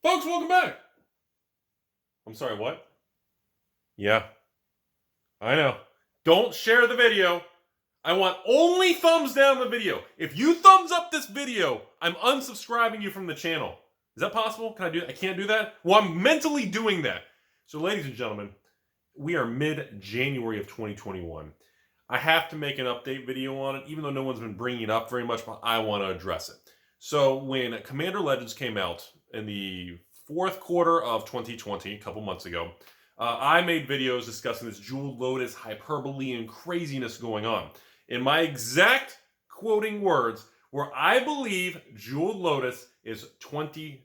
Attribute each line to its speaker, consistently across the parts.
Speaker 1: Folks, welcome back. I'm sorry, what? Yeah, I know. Don't share the video. I want only thumbs down the video. If you thumbs up this video, I'm unsubscribing you from the channel. Is that possible? Can I do that? I can't do that? Well, I'm mentally doing that. So, ladies and gentlemen, we are mid-January of 2021. I have to make an update video on it, even though no one's been bringing it up very much, but I want to address it. So, when Commander Legends came out in the fourth quarter of 2020, a couple months ago, I made videos discussing this Jeweled Lotus hyperbole and craziness going on. In my exact quoting words, where I believe Jeweled Lotus is $20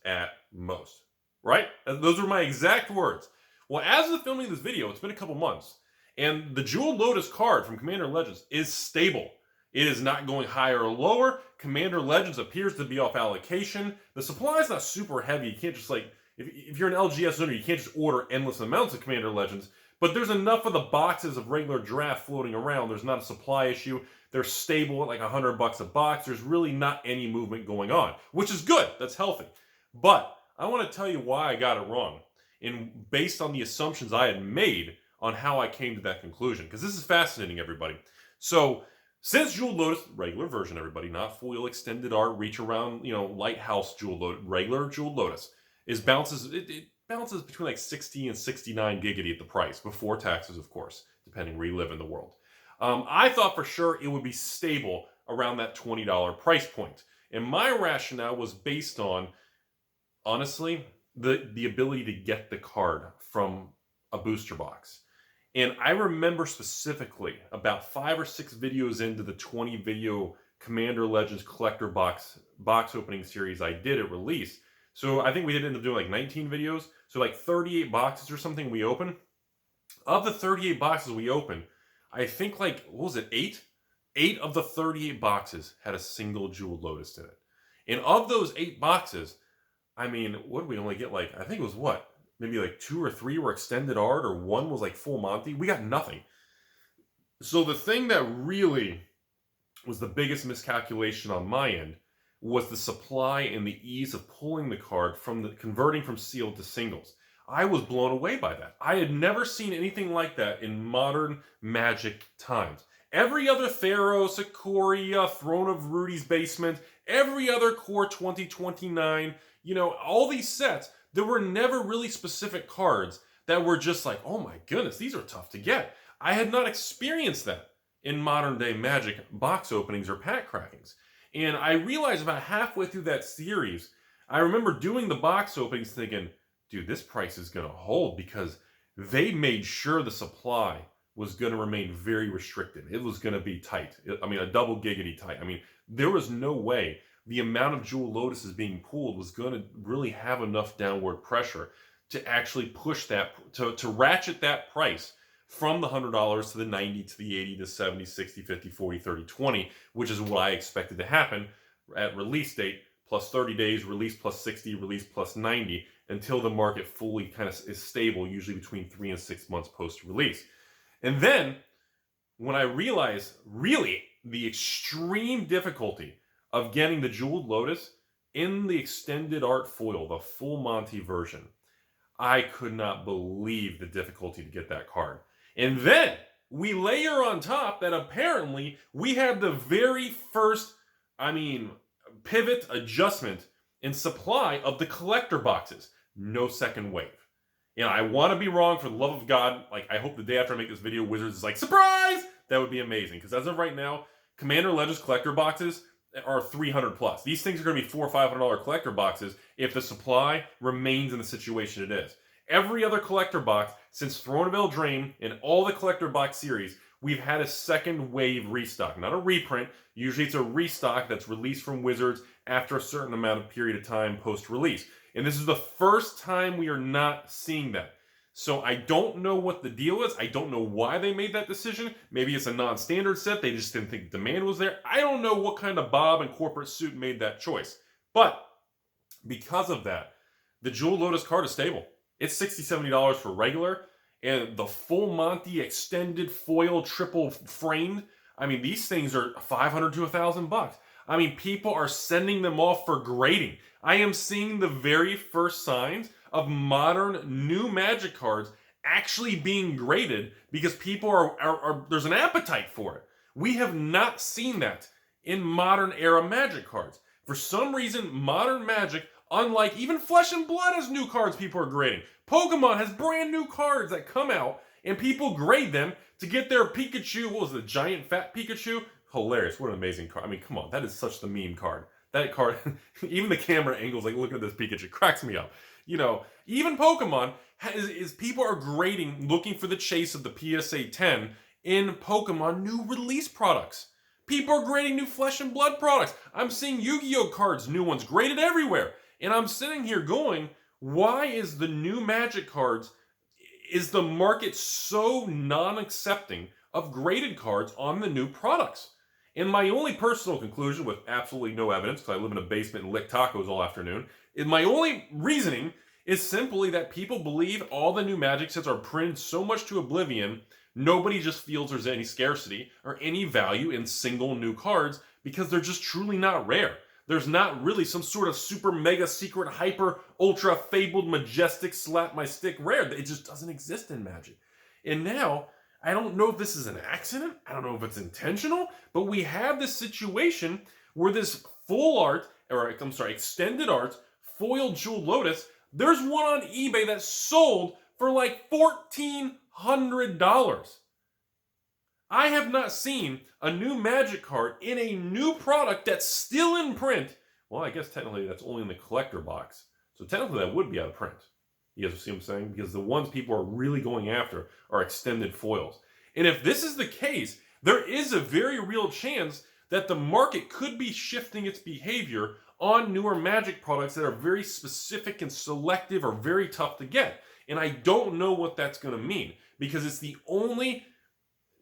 Speaker 1: at most. Right? Those are my exact words. Well, as of filming this video, it's been a couple months, and the Jeweled Lotus card from Commander Legends is stable. It is not going higher or lower. Commander Legends appears to be off allocation. The supply is not super heavy. You can't just if you're an LGS owner, you can't just order endless amounts of Commander Legends. But there's enough of the boxes of regular draft floating around. There's not a supply issue. They're stable at like $100 a box. There's really not any movement going on, which is good. That's healthy. But I want to tell you why I got it wrong, and based on the assumptions I had made on how I came to that conclusion, because this is fascinating, everybody. So, since Jeweled Lotus, regular version, everybody, not foil extended art, reach around, lighthouse Jeweled Lotus, regular Jeweled Lotus, it bounces between like 60 and 69 giggity at the price, before taxes, of course, depending where you live in the world. I thought for sure it would be stable around that $20 price point. And my rationale was based on, honestly, the ability to get the card from a booster box. And I remember specifically about 5 or 6 videos into the 20 video Commander Legends collector box opening series I did at release. So I think we did end up doing like 19 videos. So like 38 boxes or something we opened. Of the 38 boxes we opened, I think like, what was it, 8? 8 of the 38 boxes had a single Jeweled Lotus in it. And of those 8 boxes, I mean, what did we only get? Like, I think it was what? Maybe like 2 or 3 were extended art, or 1 was like full Monty. We got nothing. So the thing that really was the biggest miscalculation on my end was the supply and the ease of pulling the card converting from sealed to singles. I was blown away by that. I had never seen anything like that in modern Magic times. Every other Theros, Ikoria, Throne of Rudy's Basement, every other Core 2029, all these sets, there were never really specific cards that were just like, oh my goodness, these are tough to get. I had not experienced that in modern day Magic box openings or pack crackings. And I realized about halfway through that series, I remember doing the box openings thinking, dude, this price is going to hold, because they made sure the supply was going to remain very restricted. It was going to be tight. A double giggity tight. There was no way the amount of Jeweled Lotuses being pulled was going to really have enough downward pressure to actually push that, to ratchet that price from the $100 to the $90 to the $80 to $70, $60, $50, $40, $30, $20, which is what I expected to happen at release date, plus 30 days, release plus 60, release plus 90, until the market fully kind of is stable, usually between 3 and 6 months post-release. And then, when I realized, really, the extreme difficulty of getting the Jeweled Lotus in the extended art foil, the full Monty version, I could not believe the difficulty to get that card. And then we layer on top that apparently we had the very first, pivot adjustment in supply of the collector boxes. No second wave. I want to be wrong, for the love of God. I hope the day after I make this video, Wizards is like, surprise! That would be amazing. Because as of right now, Commander Legends collector boxes are 300 plus. These things are going to be $400 or $500 collector boxes if the supply remains in the situation it is. Every other collector box since Throne of Eldraine in all the collector box series, we've had a second wave restock. Not a reprint. Usually it's a restock that's released from Wizards after a certain amount of period of time post-release. And this is the first time we are not seeing that. So I don't know what the deal is. I don't know why they made that decision. Maybe it's a non-standard set. They just didn't think demand was there. I don't know what kind of Bob and corporate suit made that choice. But because of that, the Jeweled Lotus card is stable. It's $60, $70 for regular. And the full Monty extended foil triple framed, these things are $500 to $1,000. I mean, people are sending them off for grading. I am seeing the very first signs of modern new Magic cards actually being graded because people are there's an appetite for it. We have not seen that in modern era Magic cards. For some reason, modern Magic, unlike even Flesh and Blood, has new cards people are grading. Pokemon has brand new cards that come out and people grade them to get their Pikachu. What was it, the giant fat Pikachu? Hilarious. What an amazing card. I mean, come on. That is such the meme card. That card, even the camera angles, like, look at this Pikachu, cracks me up. You know, even Pokemon is people are grading, looking for the chase of the PSA 10 in Pokemon new release products. People are grading new Flesh and Blood products. I'm seeing Yu-Gi-Oh cards, new ones, graded everywhere. And I'm sitting here going, why is the new Magic cards, is the market so non-accepting of graded cards on the new products? And my only personal conclusion, with absolutely no evidence, because I live in a basement and lick tacos all afternoon, and my only reasoning is simply that people believe all the new Magic sets are printed so much to oblivion, nobody just feels there's any scarcity or any value in single new cards because they're just truly not rare. There's not really some sort of super mega secret hyper ultra fabled majestic slap my stick rare. It just doesn't exist in Magic. And now, I don't know if this is an accident, I don't know if it's intentional, but we have this situation where this full art, or I'm sorry, extended art, foil jeweled Lotus, there's one on eBay that sold for like $1,400. I have not seen a new Magic card in a new product that's still in print. Well, I guess technically that's only in the collector box. So technically that would be out of print. You guys see what I'm saying? Because the ones people are really going after are extended foils. And if this is the case, there is a very real chance that the market could be shifting its behavior on newer Magic products that are very specific and selective or very tough to get. And I don't know what that's going to mean, because it's the only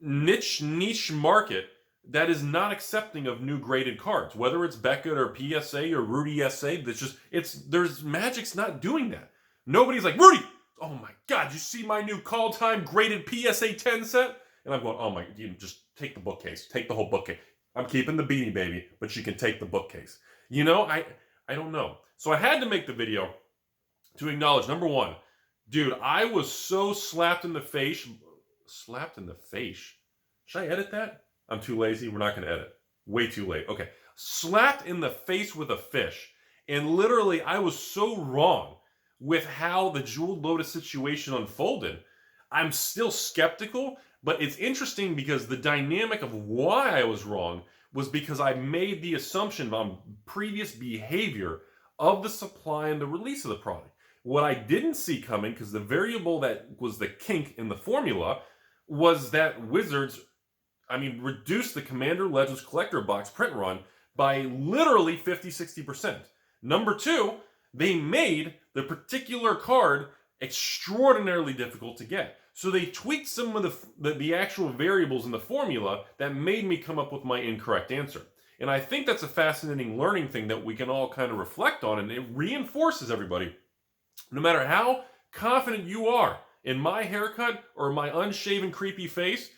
Speaker 1: niche market that is not accepting of new graded cards, whether it's Beckett or PSA or Rudy SA. There's Magic's not doing that. Nobody's like, Rudy, oh my God, you see my new Kaldheim graded PSA 10 set? And I'm going, oh my, you just take the bookcase, take the whole bookcase. I'm keeping the Beanie Baby, but you can take the bookcase. You know, I don't know. So I had to make the video to acknowledge, number one, dude, I was so slapped in the face. Slapped in the face? Should I edit that? I'm too lazy. We're not going to edit. Way too late. Okay. Slapped in the face with a fish. And literally, I was so wrong with how the Jeweled Lotus situation unfolded. I'm still skeptical, but it's interesting because the dynamic of why I was wrong was because I made the assumption on previous behavior of the supply and the release of the product. What I didn't see coming, because the variable that was the kink in the formula, was that Wizards, reduced the Commander Legends Collector Box print run by literally 50-60%. Number two, they made the particular card extraordinarily difficult to get. So they tweaked some of the actual variables in the formula that made me come up with my incorrect answer. And I think that's a fascinating learning thing that we can all kind of reflect on, and it reinforces everybody. No matter how confident you are in my haircut or my unshaven creepy face,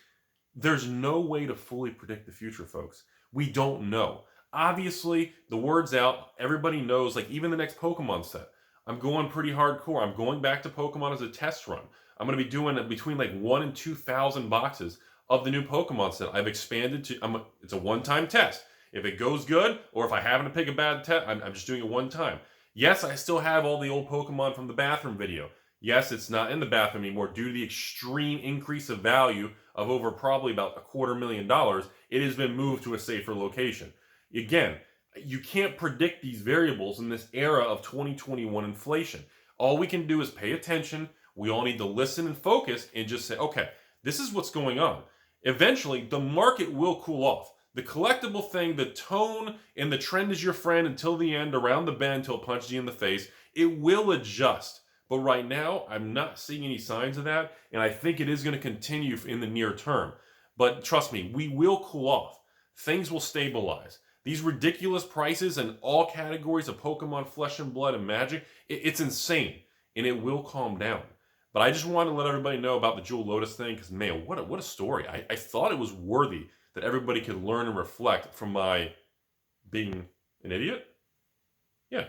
Speaker 1: there's no way to fully predict the future, folks. We don't know. Obviously, the word's out. Everybody knows, like even the next Pokemon set. I'm going pretty hardcore. I'm going back to Pokemon as a test run. I'm going to be doing between like 1,000 and 2,000 boxes of the new Pokemon set. I've expanded to, it's a one-time test. If it goes good, or if I happen to pick a bad test, I'm just doing it one time. Yes, I still have all the old Pokemon from the bathroom video. Yes, it's not in the bathroom anymore due to the extreme increase of value of over probably about $250,000. It has been moved to a safer location. Again, you can't predict these variables in this era of 2021 inflation. All we can do is pay attention. We all need to listen and focus and just say, okay, this is what's going on. Eventually, the market will cool off. The collectible thing, the tone, and the trend is your friend until the end, around the bend, until it punches you in the face. It will adjust. But right now, I'm not seeing any signs of that, and I think it is going to continue in the near term. But trust me, we will cool off. Things will stabilize. These ridiculous prices in all categories of Pokemon, Flesh and Blood, and Magic, it's insane, and it will calm down. But I just wanted to let everybody know about the Jewel Lotus thing, because man, what a story. I thought it was worthy that everybody could learn and reflect from my being an idiot? Yeah.